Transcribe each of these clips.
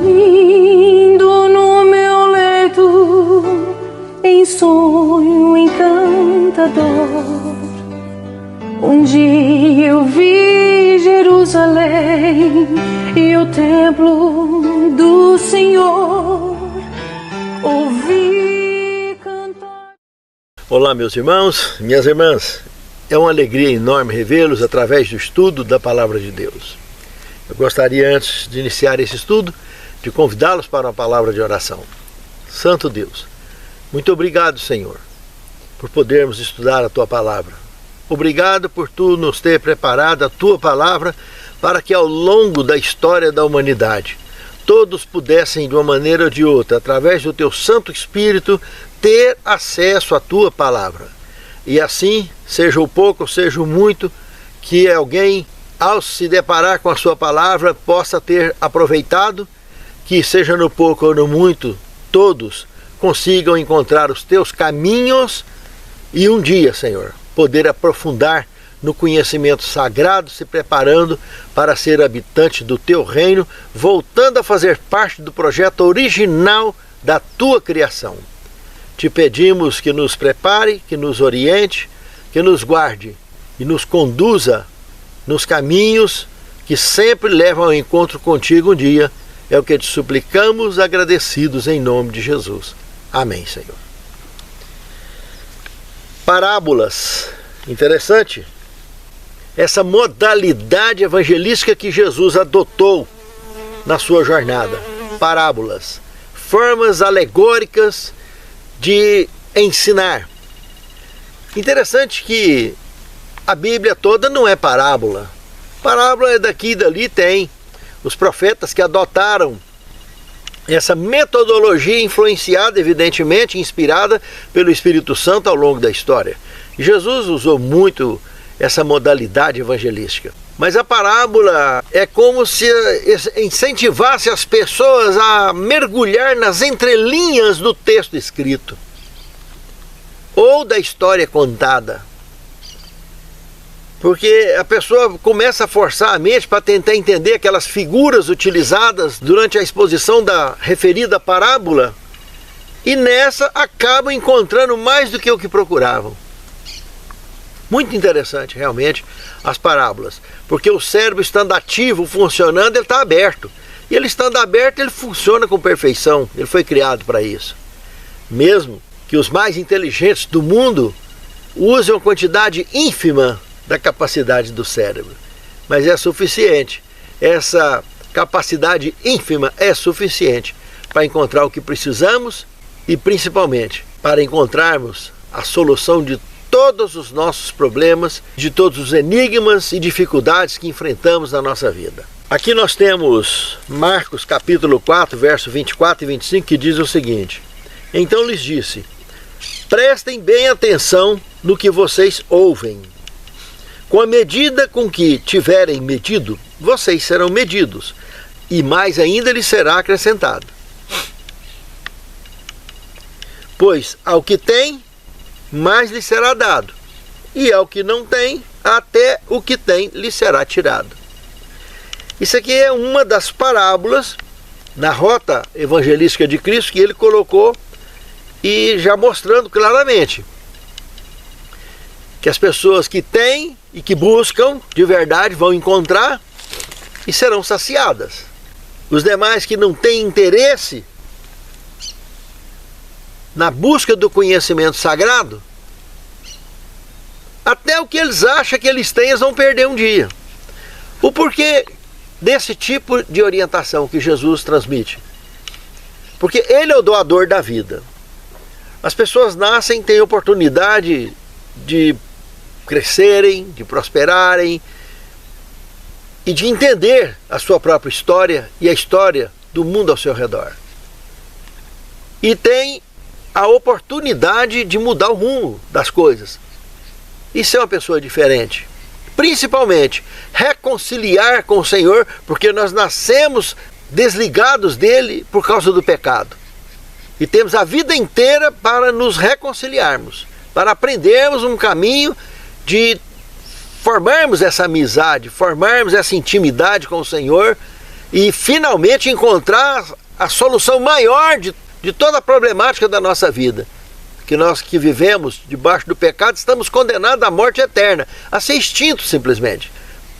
dormindo no meu leito, em sonho encantador, um dia eu vi Jerusalém e o templo do Senhor, ouvi cantar. Olá, meus irmãos, minhas irmãs. É uma alegria enorme revê-los através do estudo da Palavra de Deus. Eu gostaria, antes de iniciar esse estudo, de convidá-los para uma palavra de oração. Santo Deus, muito obrigado, Senhor, por podermos estudar a Tua Palavra. Obrigado por Tu nos ter preparado a Tua Palavra para que ao longo da história da humanidade todos pudessem, de uma maneira ou de outra, através do Teu Santo Espírito, ter acesso à Tua Palavra. E assim, seja o pouco, seja o muito, que alguém, ao se deparar com a Sua Palavra, possa ter aproveitado, que seja no pouco ou no muito, todos consigam encontrar os Teus caminhos e um dia, Senhor, poder aprofundar no conhecimento sagrado, se preparando para ser habitante do Teu reino, voltando a fazer parte do projeto original da Tua criação. Te pedimos que nos prepare, que nos oriente, que nos guarde e nos conduza nos caminhos que sempre levam ao encontro contigo um dia. É o que te suplicamos, agradecidos em nome de Jesus. Amém, Senhor. Parábolas. Interessante essa modalidade evangelística que Jesus adotou na sua jornada. Parábolas, formas alegóricas de ensinar. Interessante que a Bíblia toda não é parábola. Parábola é daqui e dali, tem os profetas que adotaram essa metodologia influenciada, evidentemente, inspirada pelo Espírito Santo ao longo da história. E Jesus usou muito essa modalidade evangelística. Mas a parábola é como se incentivasse as pessoas a mergulhar nas entrelinhas do texto escrito ou da história contada. Porque a pessoa começa a forçar a mente para tentar entender aquelas figuras utilizadas durante a exposição da referida parábola, e nessa acabam encontrando mais do que o que procuravam. Muito interessante, realmente, as parábolas, porque o cérebro estando ativo, funcionando, ele está aberto. E ele estando aberto, ele funciona com perfeição, ele foi criado para isso. Mesmo que os mais inteligentes do mundo usem uma quantidade ínfima da capacidade do cérebro, mas é suficiente. Essa capacidade ínfima é suficiente para encontrar o que precisamos e principalmente para encontrarmos a solução de todos os nossos problemas, de todos os enigmas e dificuldades que enfrentamos na nossa vida. Aqui nós temos Marcos capítulo 4, verso 24 e 25, que diz o seguinte: então lhes disse, prestem bem atenção no que vocês ouvem. Com a medida com que tiverem medido, vocês serão medidos, e mais ainda lhes será acrescentado. Pois ao que tem, mais lhe será dado, e ao que não tem, até o que tem lhe será tirado. Isso aqui é uma das parábolas na rota evangelística de Cristo que ele colocou, e já mostrando claramente que as pessoas que têm e que buscam de verdade vão encontrar e serão saciadas. Os demais que não têm interesse na busca do conhecimento sagrado, até o que eles acham que eles têm, eles vão perder um dia. O porquê desse tipo de orientação que Jesus transmite? Porque Ele é o doador da vida. As pessoas nascem, têm oportunidade de crescerem, de prosperarem e de entender a sua própria história e a história do mundo ao seu redor. E tem a oportunidade de mudar o rumo das coisas e ser uma pessoa diferente. Principalmente, reconciliar com o Senhor, porque nós nascemos desligados dele por causa do pecado. E temos a vida inteira para nos reconciliarmos, para aprendermos um caminho de formarmos essa amizade, formarmos essa intimidade com o Senhor e finalmente encontrar a solução maior de toda a problemática da nossa vida. Que nós que vivemos debaixo do pecado estamos condenados à morte eterna, a ser extintos simplesmente.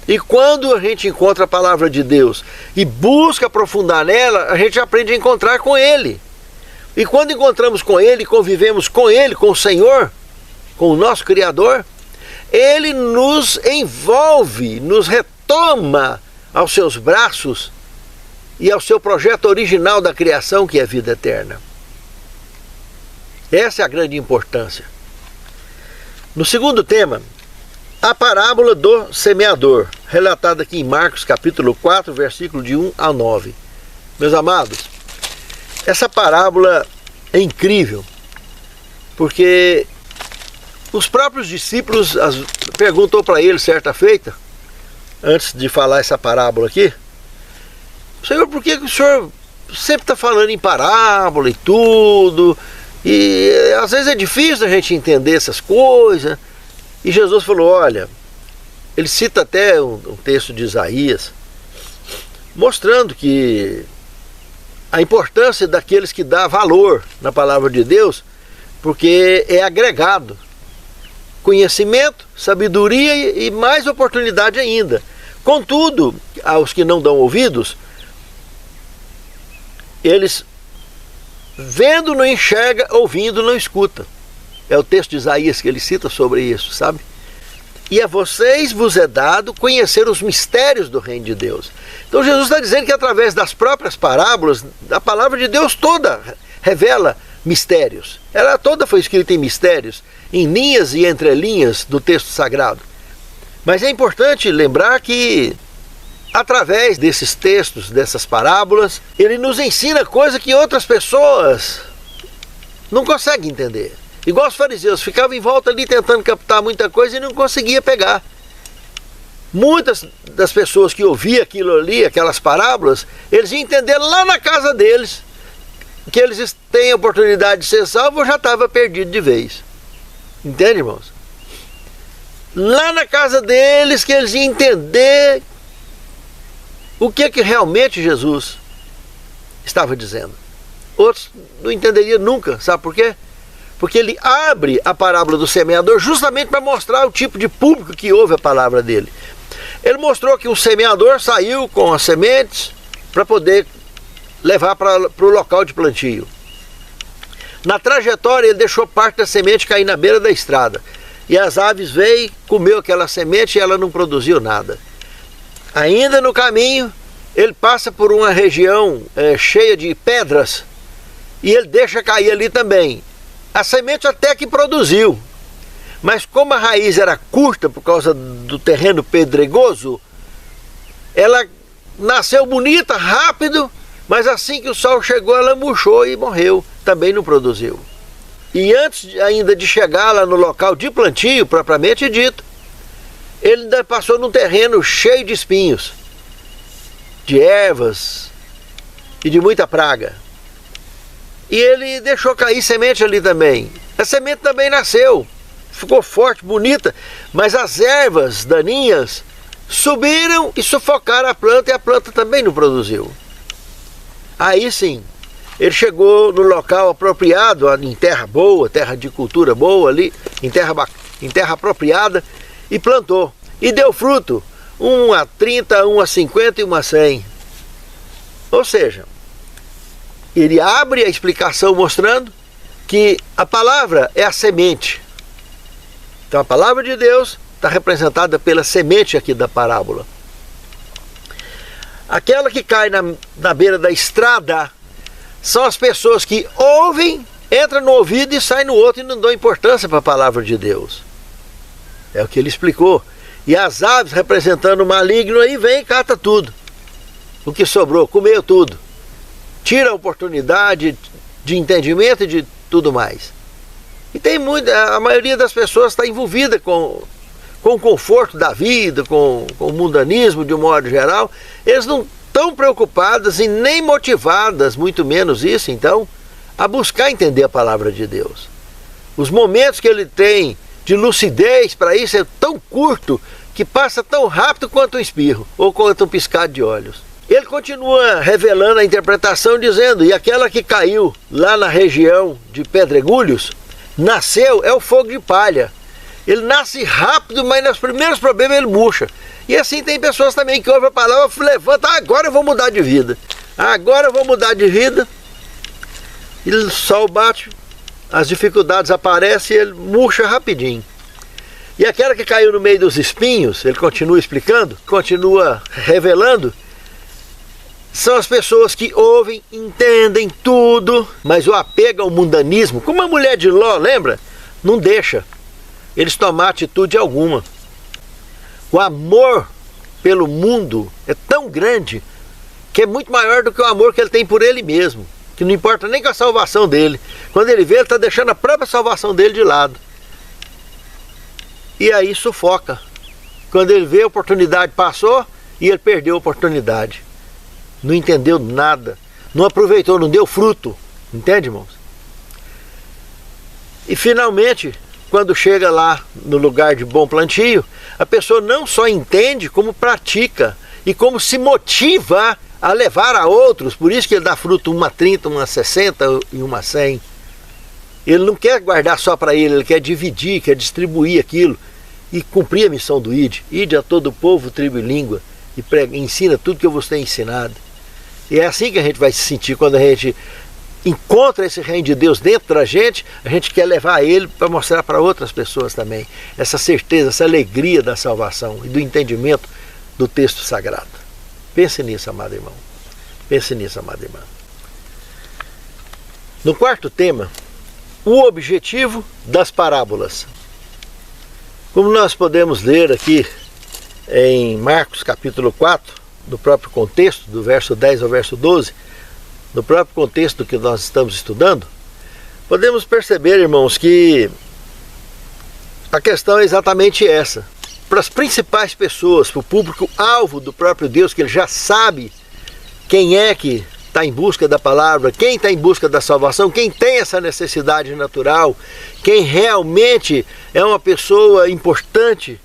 E quando a gente encontra a palavra de Deus e busca aprofundar nela, a gente aprende a encontrar com Ele. E quando encontramos com Ele, convivemos com Ele, com o Senhor, com o nosso Criador, Ele nos envolve, nos retoma aos seus braços e ao seu projeto original da criação, que é a vida eterna. Essa é a grande importância. No segundo tema, a parábola do semeador, relatada aqui em Marcos capítulo 4, versículo de 1 a 9. Meus amados, essa parábola é incrível, porque os próprios discípulos perguntou para ele certa feita, antes de falar essa parábola aqui: Senhor, por que o Senhor sempre está falando em parábola e tudo? E às vezes é difícil a gente entender essas coisas. E Jesus falou: olha, ele cita até um texto de Isaías, mostrando que a importância daqueles que dão valor na palavra de Deus, porque é agregado conhecimento, sabedoria e mais oportunidade ainda. Contudo, aos que não dão ouvidos, eles vendo não enxerga, ouvindo não escuta. É o texto de Isaías que ele cita sobre isso, sabe? E a vocês vos é dado conhecer os mistérios do reino de Deus. Então Jesus está dizendo que através das próprias parábolas, a palavra de Deus toda revela mistérios. Ela toda foi escrita em mistérios, em linhas e entrelinhas do texto sagrado. Mas é importante lembrar que através desses textos, dessas parábolas, ele nos ensina coisa que outras pessoas não conseguem entender. Igual os fariseus, ficavam em volta ali tentando captar muita coisa e não conseguia pegar. Muitas das pessoas que ouviam aquilo ali, aquelas parábolas, eles iam entender lá na casa deles, que eles têm a oportunidade de ser salvos, já estava perdido de vez. Entende, irmãos? Lá na casa deles que eles iam entender o que realmente Jesus estava dizendo. Outros não entenderiam nunca, sabe por quê? Porque ele abre a parábola do semeador justamente para mostrar o tipo de público que ouve a palavra dele. Ele mostrou que o semeador saiu com as sementes para poder levar para o local de plantio. Na trajetória ele deixou parte da semente cair na beira da estrada. E as aves veio, comeu aquela semente e ela não produziu nada. Ainda no caminho, ele passa por uma região cheia de pedras e ele deixa cair ali também. A semente até que produziu, mas como a raiz era curta por causa do terreno pedregoso, ela nasceu bonita, rápido, mas assim que o sol chegou ela murchou e morreu, também não produziu. E antes ainda de chegar lá no local de plantio, propriamente dito, ele ainda passou num terreno cheio de espinhos, de ervas e de muita praga. E ele deixou cair semente ali também. A semente também nasceu, ficou forte, bonita, mas as ervas daninhas subiram e sufocaram a planta e a planta também não produziu. Aí sim, ele chegou no local apropriado, em terra boa, terra de cultura boa ali, em terra apropriada, e plantou. E deu fruto, 1 a 30, 1 a 50 e 1 a 100. Ou seja, ele abre a explicação mostrando que a palavra é a semente. Então a palavra de Deus está representada pela semente aqui da parábola. Aquela que cai na beira da estrada são as pessoas que ouvem, entram no ouvido e saem no outro e não dão importância para a palavra de Deus. É o que ele explicou. E as aves representando o maligno aí vem e cata tudo. O que sobrou, comeu tudo. Tira a oportunidade de entendimento e de tudo mais. E tem a maioria das pessoas está envolvida com o conforto da vida, com o mundanismo de um modo geral. Eles não estão preocupadas e nem motivadas, muito menos isso, então, a buscar entender a palavra de Deus. Os momentos que ele tem de lucidez para isso é tão curto que passa tão rápido quanto um espirro ou quanto um piscar de olhos. Ele continua revelando a interpretação, dizendo: e aquela que caiu lá na região de Pedregulhos, nasceu, é o fogo de palha. Ele nasce rápido, mas nos primeiros problemas ele murcha. E assim tem pessoas também que ouvem a palavra, levanta, agora eu vou mudar de vida. Agora eu vou mudar de vida. E o sol bate, as dificuldades aparecem e ele murcha rapidinho. E aquela que caiu no meio dos espinhos, ele continua explicando, continua revelando, são as pessoas que ouvem, entendem tudo, mas o apego ao mundanismo, como a mulher de Ló, lembra? Não deixa eles tomar atitude alguma. O amor pelo mundo é tão grande que é muito maior do que o amor que ele tem por ele mesmo, que não importa nem com a salvação dele. Quando ele vê, ele está deixando a própria salvação dele de lado. E aí sufoca. Quando ele vê, a oportunidade passou e ele perdeu a oportunidade. Não entendeu nada, não aproveitou, não deu fruto. Entende, irmãos? E finalmente, quando chega lá no lugar de bom plantio, a pessoa não só entende, como pratica e como se motiva a levar a outros. Por isso que ele dá fruto uma 30, uma 60 e uma 100. Ele não quer guardar só para ele quer dividir, quer distribuir aquilo e cumprir a missão do Ide. Ide a todo o povo, tribo e língua, e prega, ensina tudo que eu vos tenho ensinado. E é assim que a gente vai se sentir quando a gente encontra esse reino de Deus dentro da gente. A gente quer levar ele para mostrar para outras pessoas também essa certeza, essa alegria da salvação e do entendimento do texto sagrado. Pense nisso, amado irmão. Pense nisso, amada irmã. No quarto tema, o objetivo das parábolas. Como nós podemos ler aqui em Marcos capítulo 4, no próprio contexto, do verso 10 ao verso 12, no próprio contexto do que nós estamos estudando, podemos perceber, irmãos, que a questão é exatamente essa. Para as principais pessoas, para o público-alvo do próprio Deus, que ele já sabe quem é que está em busca da palavra, quem está em busca da salvação, quem tem essa necessidade natural, quem realmente é uma pessoa importante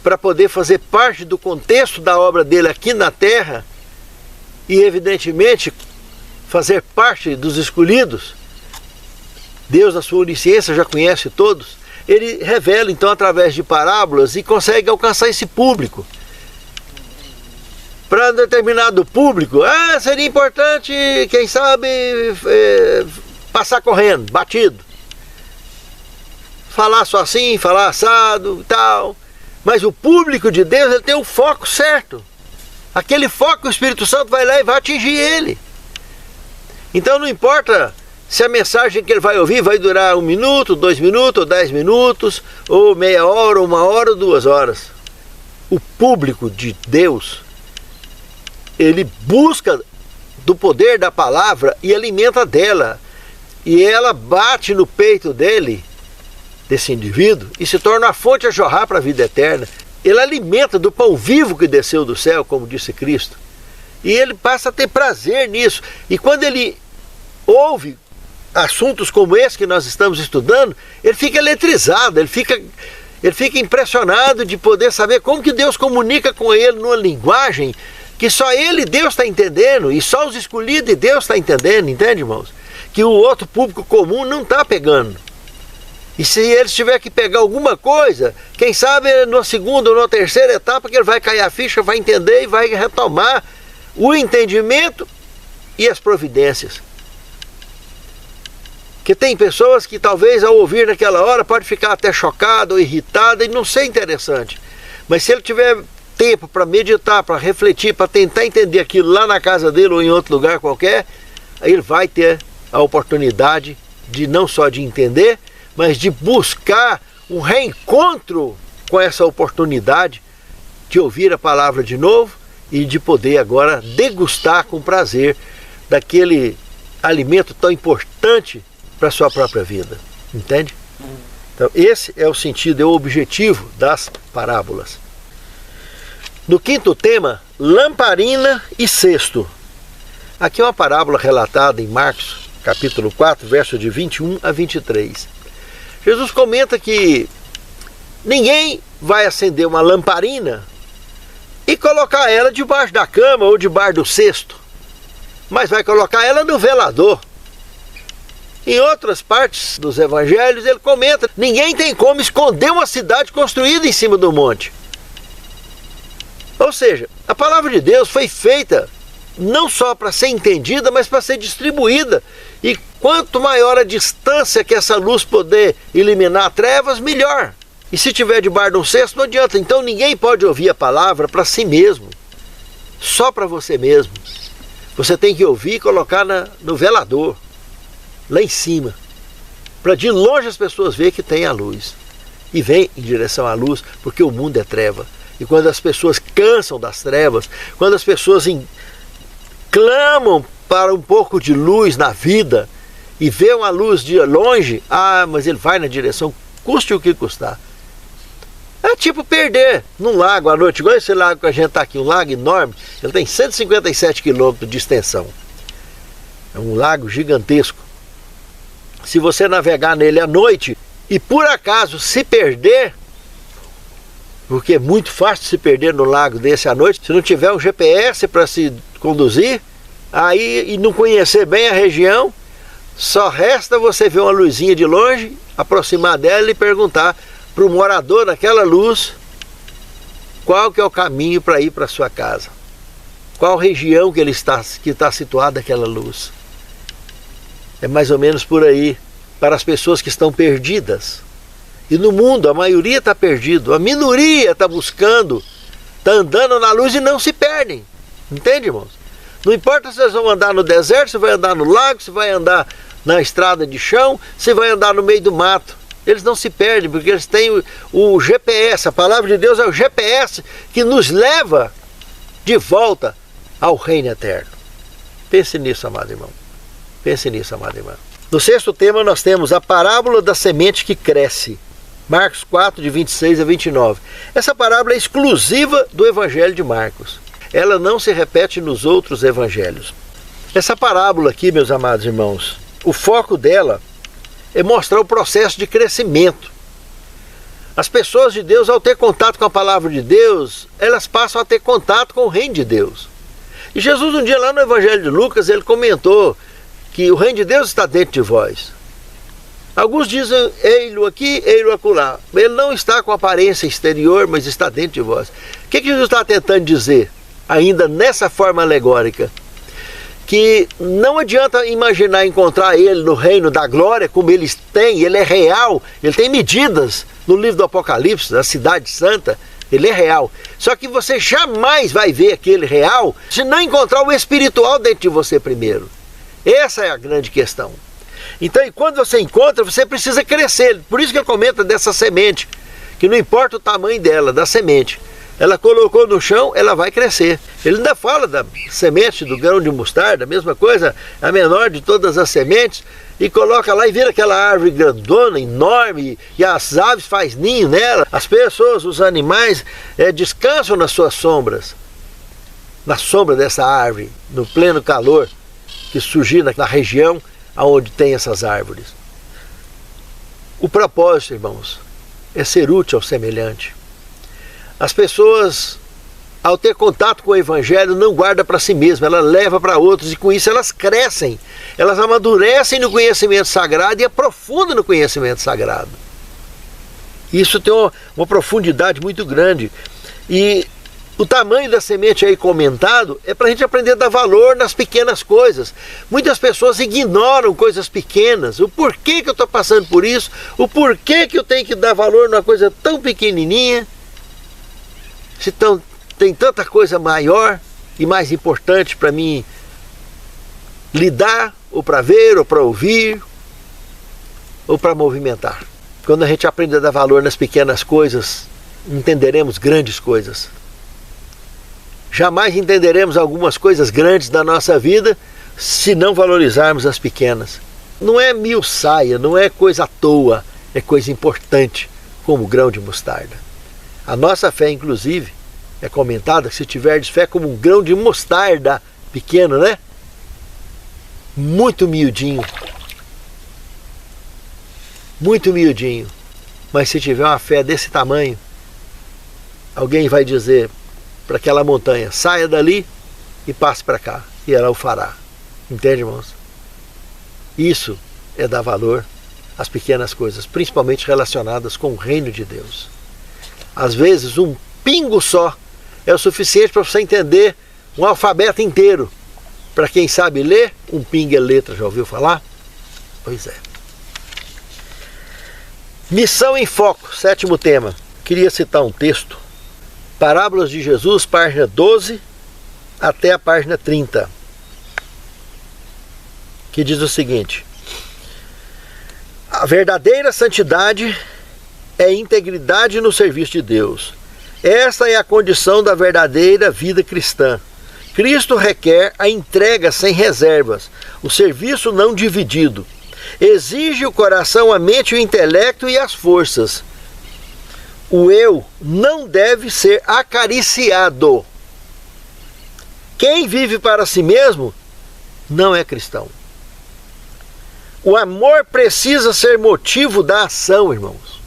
para poder fazer parte do contexto da obra dele aqui na terra e, evidentemente, fazer parte dos escolhidos. Deus, na sua onisciência, já conhece todos. Ele revela, então, através de parábolas e consegue alcançar esse público. Para determinado público, seria importante, quem sabe, passar correndo, batido. Falar só assim, falar assado e tal. Mas o público de Deus, ele tem o foco certo. Aquele foco, o Espírito Santo vai lá e vai atingir ele. Então não importa se a mensagem que ele vai ouvir vai durar 1 minuto, 2 minutos, ou 10 minutos, ou meia hora, ou 1 hora, ou 2 horas. O público de Deus, ele busca do poder da palavra e alimenta dela. E ela bate no peito dele, desse indivíduo, e se torna a fonte a jorrar para a vida eterna. Ele alimenta do pão vivo que desceu do céu, como disse Cristo. E ele passa a ter prazer nisso. E quando ele ouve assuntos como esse que nós estamos estudando, ele fica eletrizado, ele fica impressionado de poder saber como que Deus comunica com ele numa linguagem que só ele e Deus está entendendo, e só os escolhidos de Deus está entendendo, entende, irmãos? Que o outro público comum não está pegando. E se ele tiver que pegar alguma coisa, quem sabe na segunda ou na terceira etapa que ele vai cair a ficha, vai entender e vai retomar o entendimento e as providências. Que tem pessoas que talvez ao ouvir naquela hora pode ficar até chocado ou irritado e não ser interessante. Mas se ele tiver tempo para meditar, para refletir, para tentar entender aquilo lá na casa dele ou em outro lugar qualquer, aí ele vai ter a oportunidade de não só de entender, mas de buscar um reencontro com essa oportunidade de ouvir a palavra de novo e de poder agora degustar com prazer daquele alimento tão importante para a sua própria vida. Entende? Então esse é o sentido, é o objetivo das parábolas. No quinto tema, lamparina e cesto. Aqui é uma parábola relatada em Marcos, capítulo 4, verso de 21 a 23. Jesus comenta que ninguém vai acender uma lamparina e colocar ela debaixo da cama ou debaixo do cesto, mas vai colocar ela no velador. Em outras partes dos evangelhos ele comenta: ninguém tem como esconder uma cidade construída em cima do monte. Ou seja, a palavra de Deus foi feita não só para ser entendida, mas para ser distribuída. E quanto maior a distância que essa luz poder eliminar trevas, melhor. E se tiver debaixo de um cesto, não adianta. Então ninguém pode ouvir a palavra para si mesmo, só para você mesmo. Você tem que ouvir e colocar no velador, lá em cima, para de longe as pessoas verem que tem a luz. E vem em direção à luz, porque o mundo é treva. E quando as pessoas cansam das trevas, quando as pessoas clamam para um pouco de luz na vida e vê uma luz de longe, mas ele vai na direção, custe o que custar. É tipo perder num lago à noite, igual esse lago que a gente está aqui, um lago enorme, ele tem 157 quilômetros de extensão. É um lago gigantesco. Se você navegar nele à noite e por acaso se perder, porque é muito fácil se perder no lago desse à noite, se não tiver um GPS para se conduzir, aí e não conhecer bem a região, só resta você ver uma luzinha de longe, aproximar dela e perguntar para o morador daquela luz qual que é o caminho para ir para sua casa, qual região que está situada aquela luz. É mais ou menos por aí para as pessoas que estão perdidas. E no mundo a maioria está perdido, a minoria está buscando, está andando na luz e não se perdem. Entende, irmãos? Não importa se vocês vão andar no deserto, se vai andar no lago, se vai andar na estrada de chão, se vai andar no meio do mato. Eles não se perdem, porque eles têm o GPS, a palavra de Deus é o GPS que nos leva de volta ao reino eterno. Pense nisso, amado irmão. Pense nisso, amado irmão. No sexto tema nós temos a parábola da semente que cresce. Marcos 4, de 26 a 29. Essa parábola é exclusiva do Evangelho de Marcos. Ela não se repete nos outros evangelhos. Essa parábola aqui, meus amados irmãos, o foco dela é mostrar o processo de crescimento. As pessoas de Deus, ao ter contato com a palavra de Deus, elas passam a ter contato com o reino de Deus. E Jesus um dia lá no Evangelho de Lucas, ele comentou que o reino de Deus está dentro de vós. Alguns dizem, ei-lo aqui, ei-lo acolá. Ele não está com aparência exterior, mas está dentro de vós. O que Jesus está tentando dizer, ainda nessa forma alegórica? Que não adianta imaginar encontrar ele no reino da glória, como eles têm, ele é real, ele tem medidas no livro do Apocalipse, da cidade santa, ele é real. Só que você jamais vai ver aquele real se não encontrar o espiritual dentro de você primeiro. Essa é a grande questão. Então, e quando você encontra, você precisa crescer. Por isso que ele comenta dessa semente, que não importa o tamanho dela, da semente. Ela colocou no chão, ela vai crescer. Ele ainda fala da semente do grão de mostarda, a mesma coisa, a menor de todas as sementes, e coloca lá e vira aquela árvore grandona, enorme, e as aves fazem ninho nela. As pessoas, os animais, descansam nas suas sombras, na sombra dessa árvore, no pleno calor que surgir na região onde tem essas árvores. O propósito, irmãos, é ser útil ao semelhante. As pessoas, ao ter contato com o Evangelho, não guardam para si mesmas, ela leva para outros, e com isso elas crescem, elas amadurecem no conhecimento sagrado e aprofundam no conhecimento sagrado. Isso tem uma profundidade muito grande. E o tamanho da semente aí comentado é para a gente aprender a dar valor nas pequenas coisas. Muitas pessoas ignoram coisas pequenas, o porquê que eu estou passando por isso, o porquê que eu tenho que dar valor numa coisa tão pequenininha, se tem tanta coisa maior e mais importante para mim lidar, ou para ver, ou para ouvir, ou para movimentar. Quando a gente aprende a dar valor nas pequenas coisas, entenderemos grandes coisas. Jamais entenderemos algumas coisas grandes da nossa vida se não valorizarmos as pequenas. Não é mil saia, não é coisa à toa, é coisa importante, como o grão de mostarda. A nossa fé, inclusive, é comentada que se tiverdes fé como um grão de mostarda, pequeno, né? Muito miudinho. Muito miudinho. Mas se tiver uma fé desse tamanho, alguém vai dizer, para que aquela montanha saia dali e passe para cá. E ela o fará. Entende, irmãos? Isso é dar valor às pequenas coisas, principalmente relacionadas com o reino de Deus. Às vezes, um pingo só é o suficiente para você entender um alfabeto inteiro. Para quem sabe ler, um pingo é letra, já ouviu falar? Pois é. Missão em foco, 7º tema. Queria citar um texto. Parábolas de Jesus, página 12 até a página 30. Que diz o seguinte: a verdadeira santidade é integridade no serviço de Deus. Essa é a condição da verdadeira vida cristã. Cristo requer a entrega sem reservas, o serviço não dividido. Exige o coração, a mente, o intelecto e as forças. O eu não deve ser acariciado. Quem vive para si mesmo não é cristão. O amor precisa ser motivo da ação, irmãos.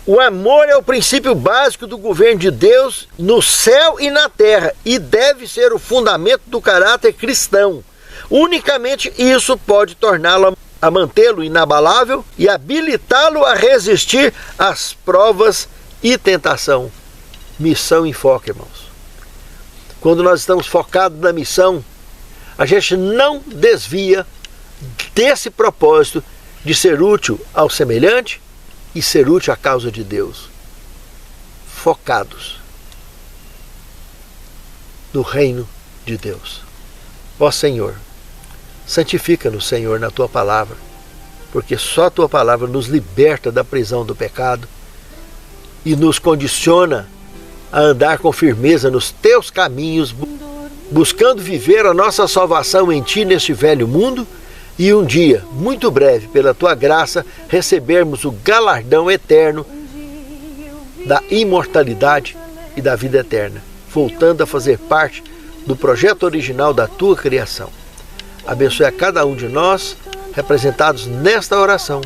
O amor é o princípio básico do governo de Deus no céu e na terra e deve ser o fundamento do caráter cristão. Unicamente isso pode torná-lo a mantê-lo inabalável e habilitá-lo a resistir às provas e tentação. Missão em foco, irmãos. Quando nós estamos focados na missão, a gente não desvia desse propósito de ser útil ao semelhante e ser útil à causa de Deus. Focados no reino de Deus. Ó Senhor, santifica-nos, Senhor, na Tua palavra, porque só a Tua palavra nos liberta da prisão do pecado e nos condiciona a andar com firmeza nos Teus caminhos, buscando viver a nossa salvação em Ti neste velho mundo e um dia, muito breve, pela Tua graça, recebermos o galardão eterno da imortalidade e da vida eterna, voltando a fazer parte do projeto original da Tua criação. Abençoe a cada um de nós, representados nesta oração,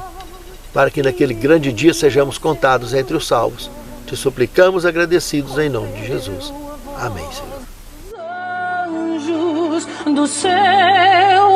para que naquele grande dia sejamos contados entre os salvos. Te suplicamos agradecidos em nome de Jesus. Amém, Senhor. Anjos do céu